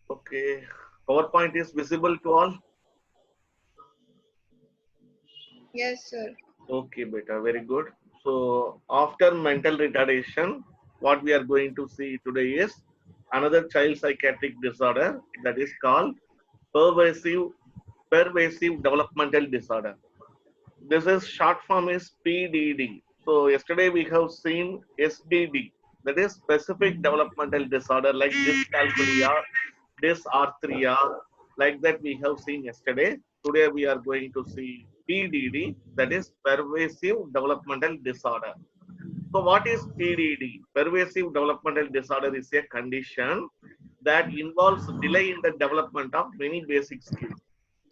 Okay. PowerPoint is visible to all. Yes, sir. Okay, beta. Very good. So after mental retardation, what we are going to see today is another child psychiatric disorder that is called pervasive pervasive developmental disorder. This is short form is PDD. So yesterday we have seen SDD, that is specific developmental disorder like dyscalculia, dysarthria, like that we have seen yesterday. Today we are going to see PDD, that is pervasive developmental disorder. So what is PDD? Pervasive developmental disorder is a condition that involves delay in the development of many basic skills.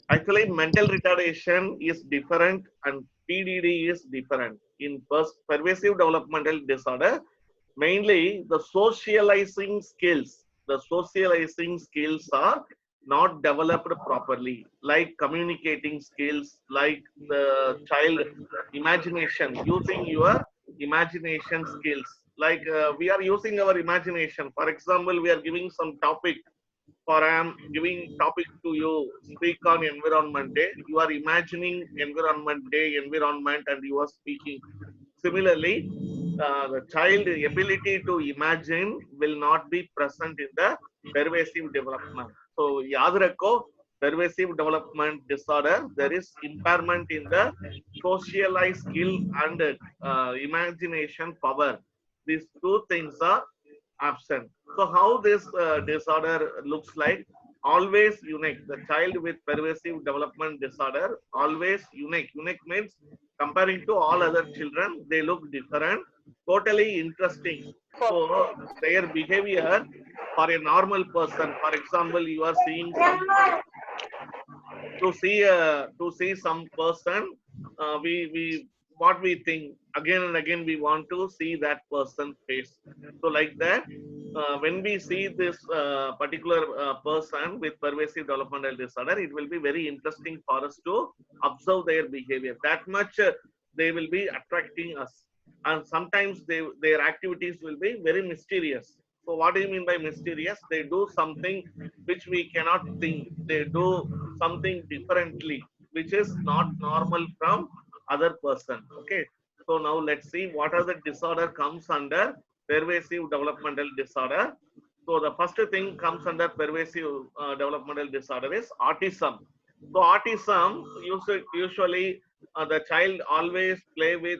Actually, mental retardation is different and PDD is different. In pervasive developmental disorder, mainly the socializing skills are not developed properly, like communicating skills, like the child imagination, using your imagination skills. Like we are using our imagination. For example, we are giving some topic for I am giving topic to you, speak on environment day. You are imagining environment day, environment, and you are speaking. Similarly, the child ability to imagine will not be present in the pervasive development. So, yaad rakho, pervasive development disorder, there is impairment in the socialized skill and imagination power. These two things are absent. So how this disorder looks like? Always unique. The child with pervasive development disorder always unique. Unique means comparing to all other children, they look different, totally interesting. So their behavior for a normal person, for example, you are seeing some to see some person, we what we think again and again we want to see that person face. So like that, when we see this particular person with pervasive developmental disorder, it will be very interesting for us to observe their behavior. That much they will be attracting us, and sometimes their activities will be very mysterious. So what do you mean by mysterious? They do something which we cannot think. They do something differently, which is not normal from other person. Okay. So now let's see what are the disorder comes under pervasive developmental disorder. So the first thing comes under pervasive developmental disorder is autism. So autism usually the child always play with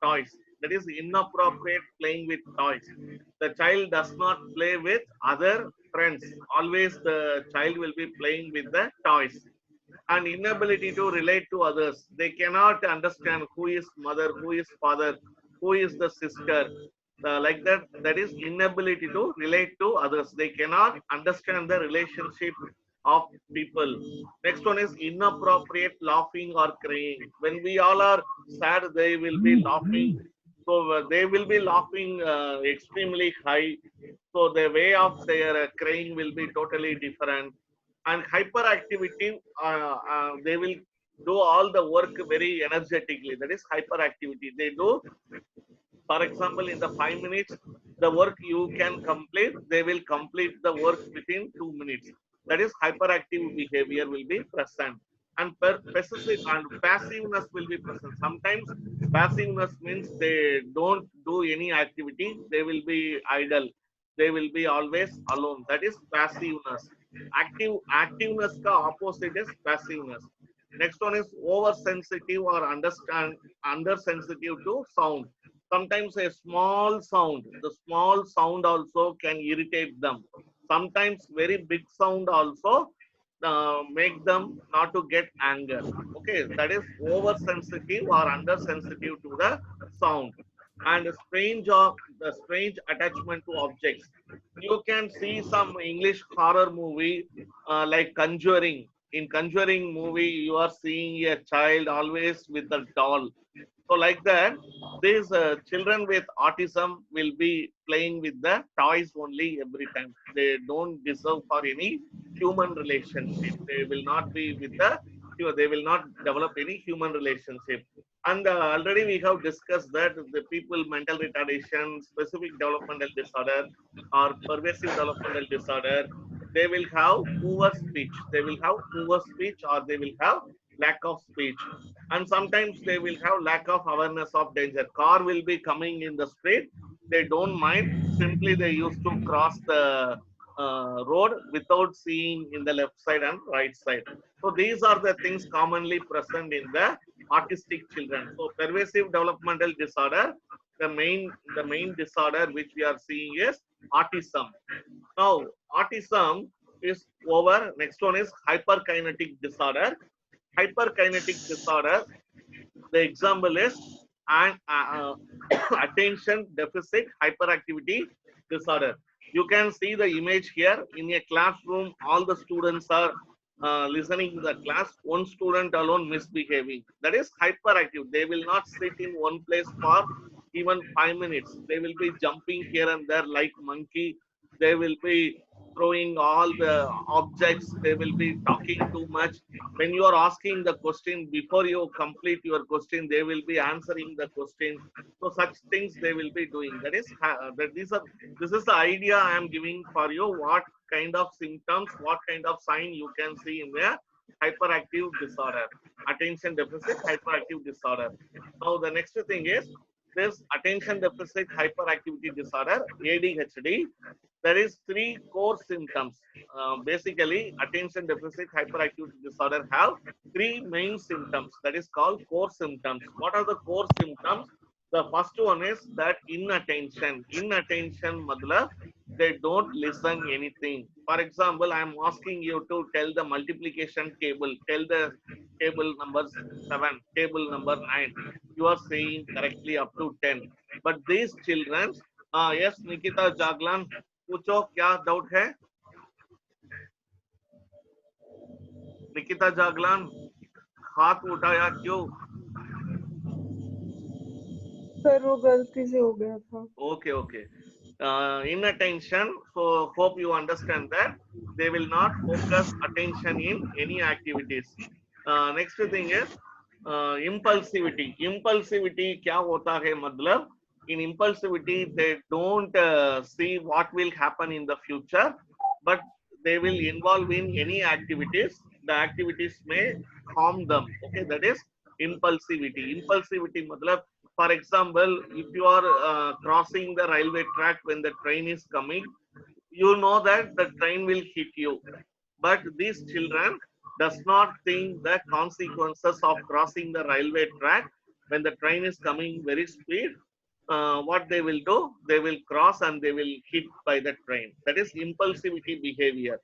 toys. That is inappropriate playing with toys. The child does not play with other friends. Always the child will be playing with the toys, and inability to relate to others. They cannot understand who is mother, who is father, who is the sister. Like that, that is inability to relate to others. They cannot understand the relationship of people. Next one is inappropriate laughing or crying. When we all are sad, they will be laughing. So they will be laughing extremely high. So the way of their crying will be totally different. And hyperactivity, they will do all the work very energetically. That is hyperactivity. They do, for example, in the 5 minutes, the work you can complete, they will complete the work within 2 minutes. That is hyperactive behavior will be present. And possessive and passiveness will be present. Sometimes passiveness means they don't do any activity, they will be idle, they will be always alone. That is passiveness. Activeness ka opposite is passiveness. Next one is oversensitive or undersensitive to sound. Sometimes a small sound, the small sound also can irritate them. Sometimes very big sound also make them not to get anger. Okay, that is oversensitive or undersensitive to the sound. And the strange attachment to objects. You can see some English horror movie like Conjuring. In Conjuring movie, you are seeing a child always with a doll. So like that, these children with autism will be playing with the toys only every time. They don't deserve for any human relationship. They will not be with they will not develop any human relationship. And already we have discussed that the people mental retardation, specific developmental disorder, or pervasive developmental disorder. they will have poor speech. They will have poor speech, or they will have lack of speech. And sometimes they will have lack of awareness of danger. Car will be coming in the street. They don't mind. Simply they used to cross the road without seeing in the left side and right side. So these are the things commonly present in the autistic children. So pervasive developmental disorder, the main disorder which we are seeing is autism. Now, autism is over. Next one is hyperkinetic disorder. Hyperkinetic disorder, the example is an attention deficit hyperactivity disorder. You can see the image here. In a classroom, all the students are listening to the class. One student alone misbehaving. That is hyperactive. They will not sit in one place for even 5 minutes. They will be jumping here and there like monkey. They will be throwing all the objects. They will be talking too much. When you are asking the question, before you complete your question, they will be answering the question. So such things they will be doing. That is this is the idea I am giving for you. What kind of symptoms, what kind of sign you can see in the hyperactive disorder, attention deficit hyperactive disorder. Now the next thing is this attention deficit hyperactivity disorder, ADHD. There is three core symptoms. Basically, attention deficit hyperactivity disorder have three main symptoms. That is called core symptoms. What are the core symptoms? The first one is that inattention. Inattention, madla, they don't listen anything. For example, I am asking you to tell the multiplication table. Tell the table number 7, table number 9. You are saying correctly up to 10. But these children, yes, Nikita Jaglan, पूछो क्या doubt है निकिता जागलान हाथ उठाया क्यों sir वो गलती से हो गया था okay inattention, so hope you understand that they will not focus attention in any activities. Next thing is impulsivity क्या होता है मतलब in impulsivity they don't see what will happen in the future, but they will involve in any activities. The activities may harm them. Okay, that is impulsivity matlab, for example, if you are crossing the railway track when the train is coming, you know that the train will hit you, but these children does not think the consequences of crossing the railway track. When the train is coming very speed, what they will do, they will cross and they will hit by the train. That is impulsivity behavior.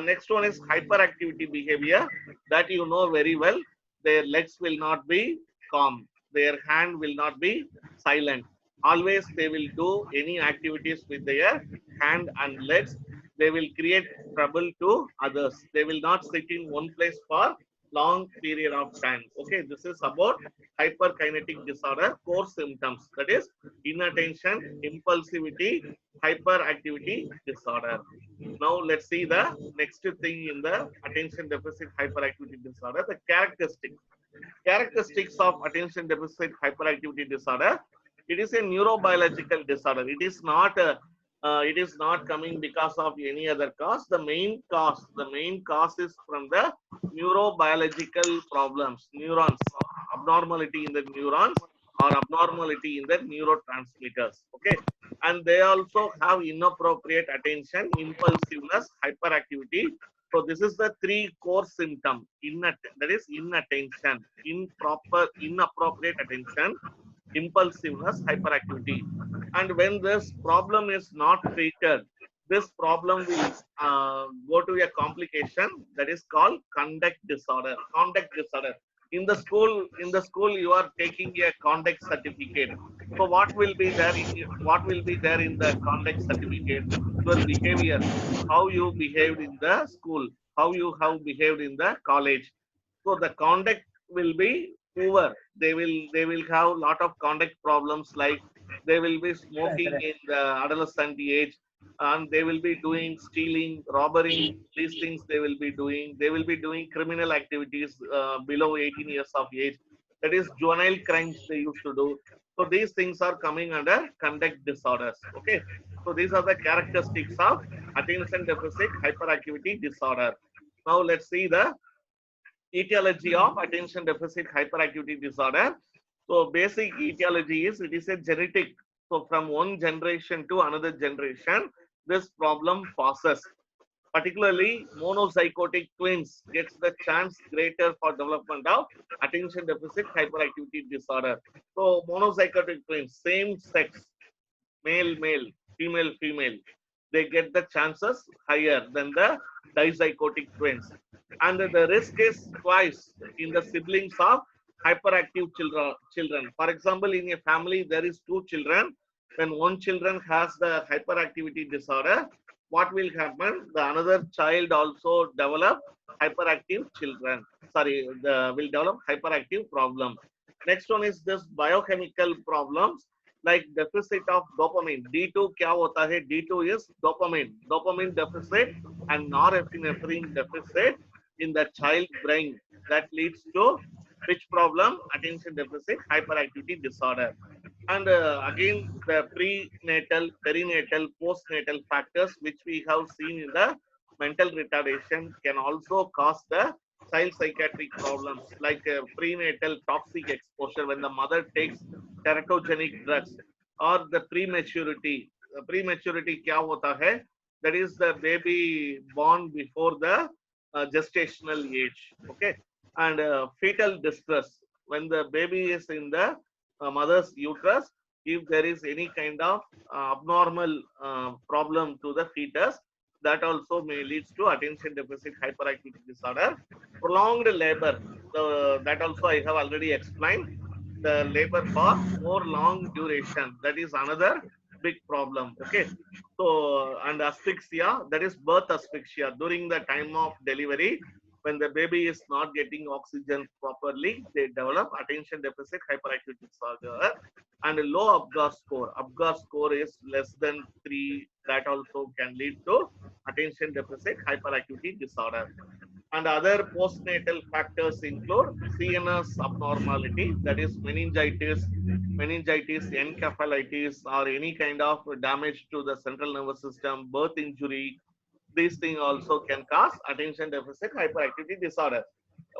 Next one is hyperactivity behavior, that you know very well. Their legs will not be calm, their hand will not be silent. Always they will do any activities with their hand and legs. They will create trouble to others. They will not sit in one place for long period of time. Okay, this is about hyperkinetic disorder core symptoms, that is inattention, impulsivity, hyperactivity disorder. Now let's see the next thing in the attention deficit hyperactivity disorder, the characteristics of attention deficit hyperactivity disorder. It is a neurobiological disorder. It is not coming because of any other cause. The main cause is from the neurobiological problems, neurons, abnormality in the neurons or abnormality in the neurotransmitters. Okay, and they also have inappropriate attention, impulsiveness, hyperactivity. So this is the three core symptom. That is inattention, inappropriate attention, impulsiveness, hyperactivity. And when this problem is not treated, this problem will go to a complication that is called conduct disorder. Conduct disorder. In the school, you are taking a conduct certificate. So what will be there in the conduct certificate? Your behavior, how you behaved in the school, how you have behaved in the college. So the conduct will be poor. They will have a lot of conduct problems, like they will be smoking in the adolescent age, and they will be doing stealing, robbery. These things they will be doing. They will be doing criminal activities below 18 years of age. That is juvenile crimes they used to do. So these things are coming under conduct disorders. Okay. So these are the characteristics of attention deficit hyperactivity disorder. Now let's see the etiology of attention deficit hyperactivity disorder. So basic etiology is it is a genetic. So from one generation to another generation, this problem passes. Particularly, monozygotic twins gets the chance greater for development of attention deficit hyperactivity disorder. So monozygotic twins, same sex, male, male, female, female, they get the chances higher than the dizygotic twins. And the risk is twice in the siblings of hyperactive children. For example, in a family, there is two children. When one children has the hyperactivity disorder, what will happen? The another child also develop hyperactive children. Sorry, will develop hyperactive problem. Next one is this biochemical problems like deficit of dopamine. D2 क्या होता है? D2 is dopamine. Dopamine deficit and norepinephrine deficit in the child brain that leads to which problem? Attention deficit hyperactivity disorder. And again, the prenatal, perinatal, postnatal factors which we have seen in the mental retardation can also cause the child psychiatric problems like prenatal toxic exposure when the mother takes teratogenic drugs or the prematurity. Prematurity क्या होता है? That is the baby born before the gestational age. Okay, and fetal distress when the baby is in the mother's uterus. If there is any kind of abnormal problem to the fetus, that also may leads to attention deficit hyperactivity disorder. Prolonged labor, that also I have already explained. The labor for more long duration, that is another big problem. Okay, so and asphyxia, that is birth asphyxia during the time of delivery. When the baby is not getting oxygen properly, they develop attention deficit hyperactivity disorder. And a low Apgar score. Apgar score is less than 3. That also can lead to attention deficit hyperactivity disorder. And other postnatal factors include CNS abnormality, that is meningitis, encephalitis, or any kind of damage to the central nervous system, birth injury. These things also can cause attention deficit hyperactivity disorder.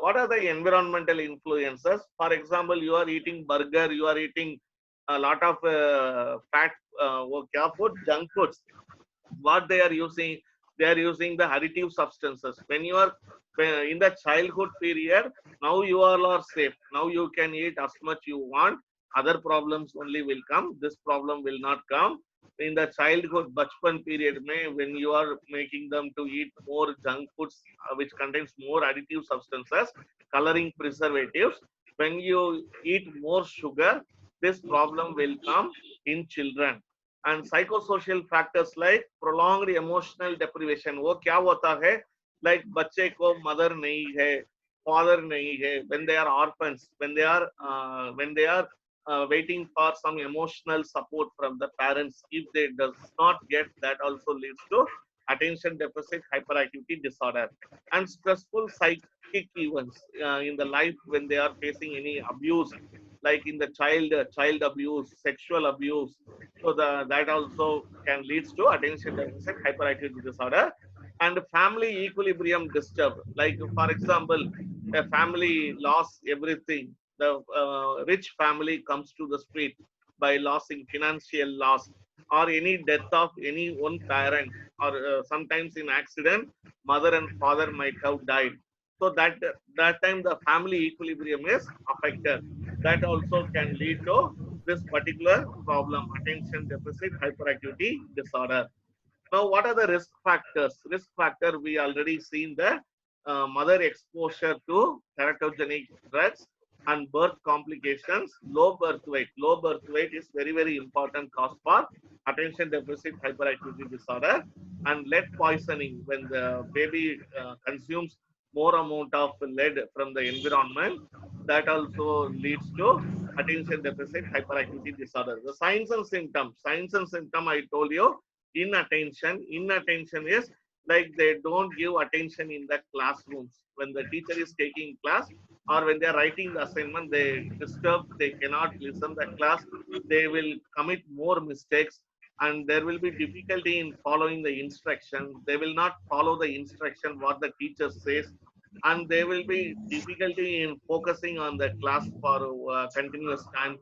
What are the environmental influences? For example, you are eating burger, you are eating a lot of fat food, junk foods. What they are using? They are using the additive substances. When you are in the childhood period, now you all are safe. Now you can eat as much you want. Other problems only will come. This problem will not come. In the childhood bachpan period, when you are making them to eat more junk foods which contains more additive substances, coloring preservatives, when you eat more sugar, this problem will come in children. And psychosocial factors like prolonged emotional deprivation. वो क्या होता है? Like बच्चे को mother नहीं है, father नहीं है. When they are orphans, when they are waiting for some emotional support from the parents, if they does not get, that also leads to attention deficit hyperactivity disorder. And stressful psychic events in the life when they are facing any abuse, like in the child abuse, sexual abuse. So that also can lead to attention deficit hyperactivity disorder. And family equilibrium disturbed. Like for example, a family lost everything. The rich family comes to the street by losing financial loss or any death of any one parent, or sometimes in accident, mother and father might have died. So that time the family equilibrium is affected. That also can lead to this particular problem, attention deficit hyperactivity disorder. Now, what are the risk factors? Risk factor, we already seen the mother exposure to teratogenic drugs and birth complications, low birth weight. Low birth weight is very, very important cause for attention deficit hyperactivity disorder. And lead poisoning, when the baby consumes more amount of lead from the environment, that also leads to attention deficit hyperactivity disorder. The signs and symptom I told you, inattention is like they don't give attention in the classrooms when the teacher is taking class, or when they are writing the assignment, they disturb, they cannot listen the class, they will commit more mistakes. and there will be difficulty in following the instruction. They will not follow the instruction what the teacher says, and there will be difficulty in focusing on the class for continuous time.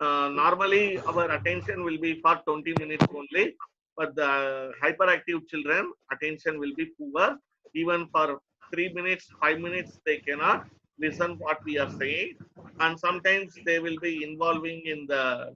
Normally, our attention will be for 20 minutes only, but the hyperactive children attention will be poor. Even for 3 minutes, 5 minutes, they cannot listen what we are saying, and sometimes they will be involving in the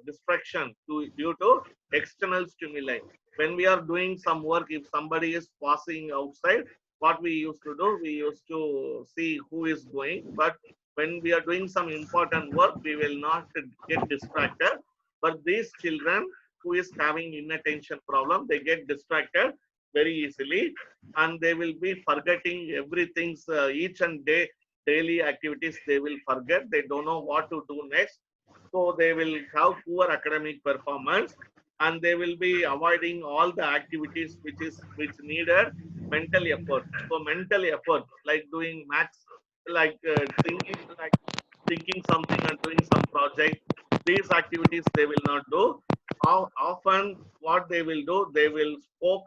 distraction due to external stimuli. When we are doing some work, if somebody is passing outside, what we used to do, we used to see who is going, but when we are doing some important work, we will not get distracted. But these children who is having inattention problem, they get distracted very easily, and they will be forgetting everything, each and daily activities they will forget. They don't know what to do next. So they will have poor academic performance, and they will be avoiding all the activities which needed mental effort. So mental effort, like doing maths, like thinking something and doing some project, these activities they will not do. Often what they will do, they will spoke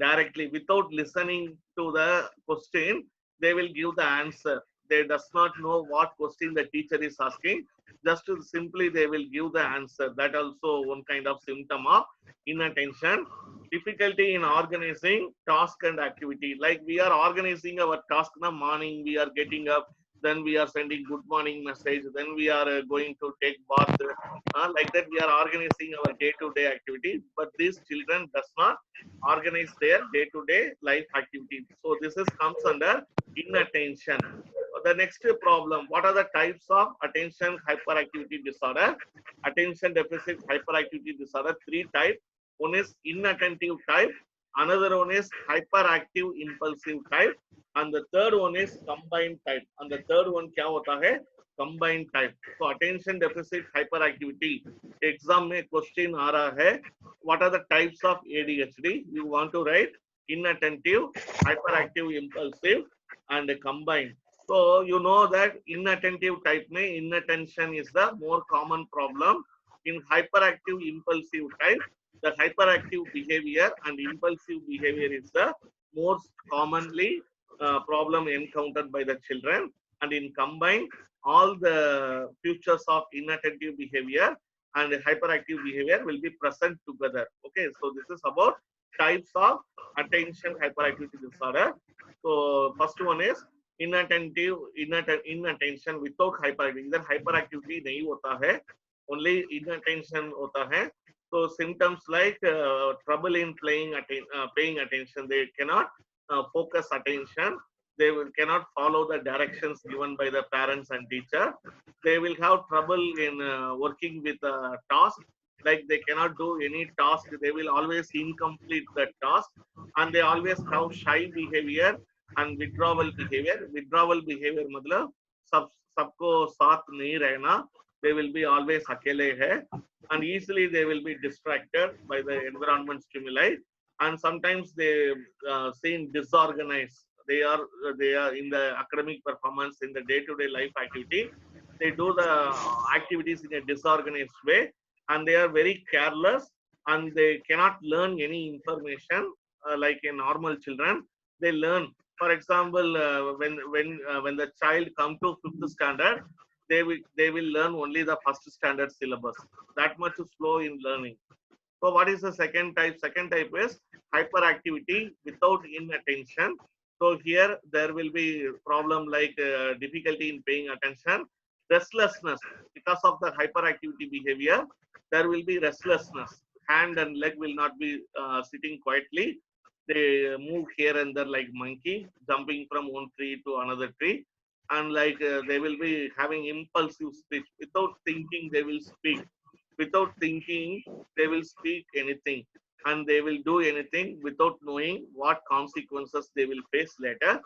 directly without listening to the question. They will give the answer. They does not know what question the teacher is asking. Just to simply they will give the answer. That also one kind of symptom of inattention. Difficulty in organizing task and activity. Like we are organizing our task in the morning, we are getting up, then we are sending good morning message, then we are going to take bath. Like that, we are organizing our day-to-day activity. But these children does not organize their day-to-day life activity. So this is comes under inattention. The next problem, what are the types of attention hyperactivity disorder? Attention deficit hyperactivity disorder, three types. One is inattentive type, another one is hyperactive impulsive type, and the third one is combined type. And the third one क्या होता है? Combined type. So attention deficit hyperactivity, exam में question आ रहा है, what are the types of ADHD? You want to write inattentive, hyperactive impulsive, and combined. So you know that inattentive type में inattention is the more common problem. In hyperactive impulsive type, the hyperactive behavior and impulsive behavior is the most commonly problem encountered by the children. And in combined, all the features of inattentive behavior and hyperactive behavior will be present together. Okay, so this is about types of attention hyperactivity disorder. So first one is inattention without hyperactivity. इधर hyperactivity नहीं होता है, only inattention होता है. So symptoms like trouble in paying attention. They cannot focus attention. They cannot follow the directions given by the parents and teacher. They will have trouble in working with a task. Like they cannot do any task. They will always incomplete the task, and they always have shy behavior and withdrawal behavior. Withdrawal behavior मतलब सबको साथ नहीं रहना. They will be always अकेले है, and easily they will be distracted by the environment stimuli, and sometimes they seem disorganized. They are in the academic performance, in the day-to-day life activity. They do the activities in a disorganized way, and they are very careless, and they cannot learn any information like a normal children. They learn, for example, when the child come to 5th standard, they will learn only the first standard syllabus. That much slow in learning. So what is the second type? Second type is hyperactivity without inattention. So here there will be problem like difficulty in paying attention, restlessness. Because of the hyperactivity behavior, there will be restlessness. Hand and leg will not be sitting quietly. They move here and there like monkey, jumping from one tree to another tree. And like they will be having impulsive speech. Without thinking, they will speak. Without thinking, they will speak anything. And they will do anything without knowing what consequences they will face later.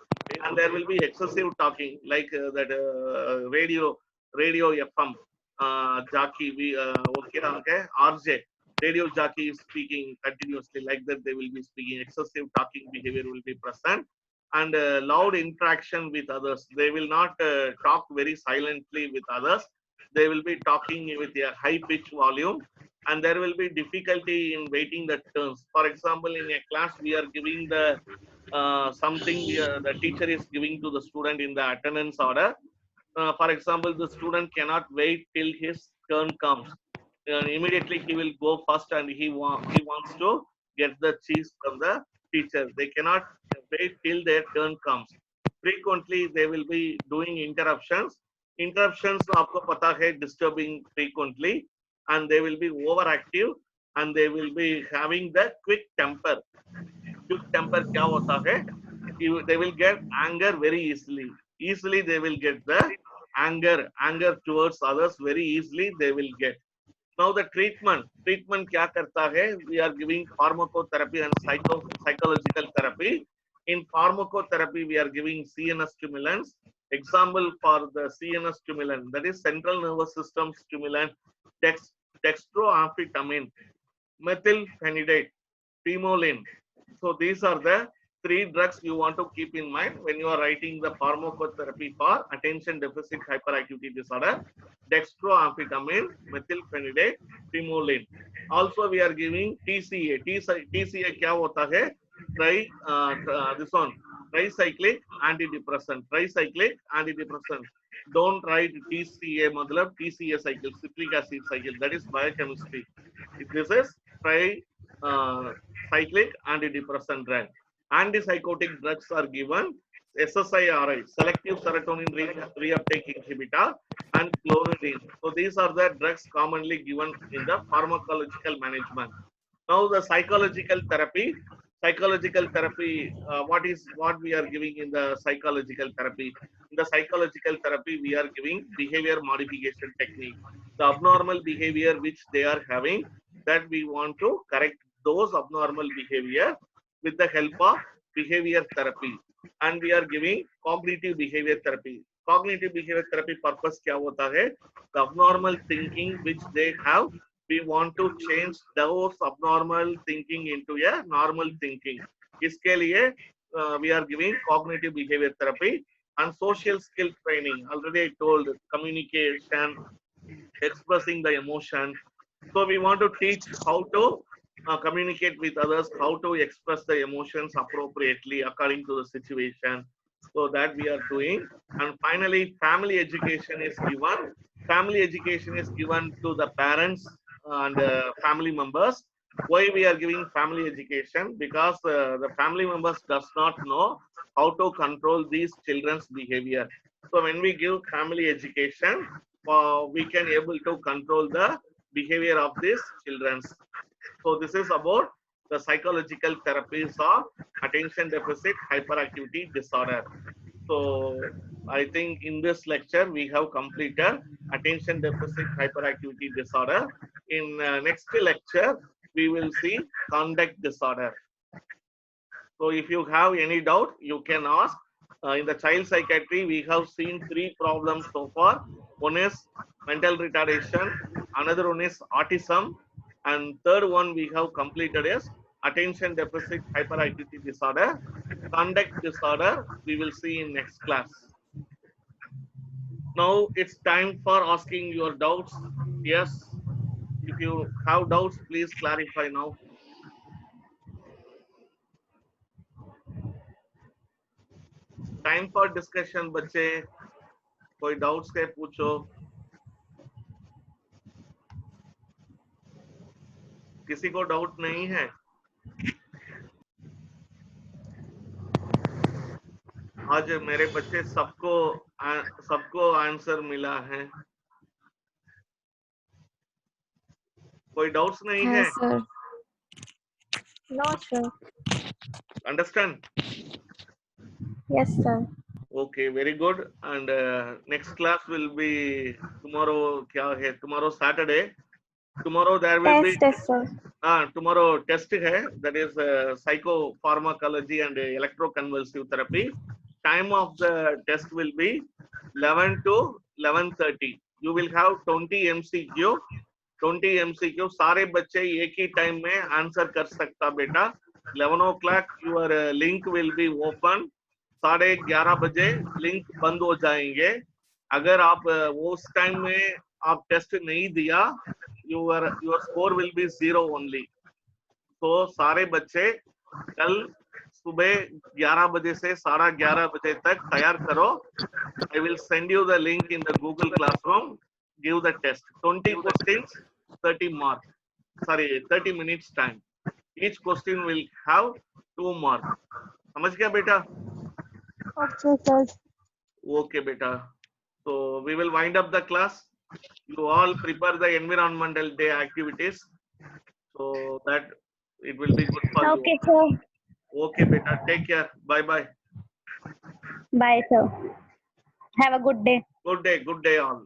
And there will be excessive talking, like that radio FM jockey, okay, RJ, radio jockey is speaking continuously, like that they will be speaking. Excessive talking behavior will be present, and loud interaction with others. They will not talk very silently with others. they will be talking with a high pitch volume, and there will be difficulty in waiting the turns. For example, in a class we are giving the something the teacher is giving to the student in the attendance order. For example, the student cannot wait till his turn comes. Immediately he will go first, and he wants to get the cheese from the teacher. They cannot wait till their turn comes. Frequently they will be doing interruptions. Interruptions आपको पता है disturbing frequently, and they will be overactive, and they will be having the quick temper. Quick temper क्या होता है? They will get anger very easily. Easily they will get the anger towards others very easily they will get. Now the treatment क्या करता है? We are giving pharmacotherapy and psychological therapy. In pharmacotherapy we are giving CNS stimulants. Example for the CNS stimulant, that is central nervous system stimulant, dextroamphetamine, methylphenidate, primoline. So these are the 3 drugs you want to keep in mind when you are writing the pharmacotherapy for attention deficit hyperactivity disorder: dextroamphetamine, methylphenidate, primoline. Also we are giving TCA. TCA क्या होता है? This one, tricyclic antidepressant. Tricyclic antidepressant. Don't write TCA, मतलब TCA cycle, citric acid cycle. That is biochemistry. This is tricyclic antidepressant drug. Antipsychotic drugs are given: SSRI, selective serotonin reuptake inhibitor, and clonidine. So these are the drugs commonly given in the pharmacological management. Now the psychological therapy. Psychological therapy, what we are giving in the psychological therapy? In the psychological therapy, we are giving behavior modification technique. The abnormal behavior which they are having, that we want to correct those abnormal behavior with the help of behavior therapy. And we are giving cognitive behavior therapy. Cognitive behavior therapy purpose क्या होता है? The abnormal thinking which they have, we want to change those abnormal thinking into a normal thinking. इसके लिए we are giving cognitive behavior therapy. And social skill training, already I told, communication, expressing the emotion. So we want to teach how to communicate with others, how to express the emotions appropriately according to the situation. So that we are doing. And finally, family education is given. Family education is given to the parents and family members. Why we are giving family education? Because the family members does not know how to control these children's behavior. So when we give family education, we can able to control the behavior of these children. So this is about the psychological therapies of attention deficit hyperactivity disorder. So I think in this lecture we have completed attention deficit hyperactivity disorder. In next lecture we will see conduct disorder. So if you have any doubt, you can ask. In the child psychiatry, we have seen 3 problems so far. One is mental retardation, another one is autism, and third one we have completed is attention deficit hyperactivity disorder. Conduct disorder we will see in next class. Now it's time for asking your doubts. Yes, if you have doubts, please clarify now. Time for discussion, बच्चे. कोई doubts के पूछो. किसी को doubt नहीं है? आज मेरे बच्चे सबको आंसर मिला है. कोई डाउट्स नहीं है? sir. No, sir. Understand? Yes, sir. Okay, very good. And next class will be tomorrow. क्या है? Tomorrow Saturday. Tomorrow there will be Test, sir. tomorrow test है. That is psychopharmacology and electroconvulsive therapy. Time of the test will be 11 to 11:30. You will have 20 MCQ. 20 MCQ. सारे बच्चे एक ही time में answer कर सकता बेटा. 11 o'clock your link will be open. 11:30 बजे link बंद हो जाएंगे. अगर आप उस टाइम में आप टेस्ट नहीं दिया, your score will be 0 only. तो सारे बच्चे कल सुबह 11 बजे से 11:30 बजे तक तैयार करो। I will send you the link in the Google Classroom. Give the test. 20 questions, 30 marks. Sorry, 30 minutes time. Each question will have 2 marks. समझ गया बेटा? अच्छा sir. Okay, beta. So we will wind up the class. You all prepare the environmental day activities so that it will be good for Okay, you. sir. Okay, beta. Take care. Bye bye. Bye, sir. Have a good day. Good day. Good day all.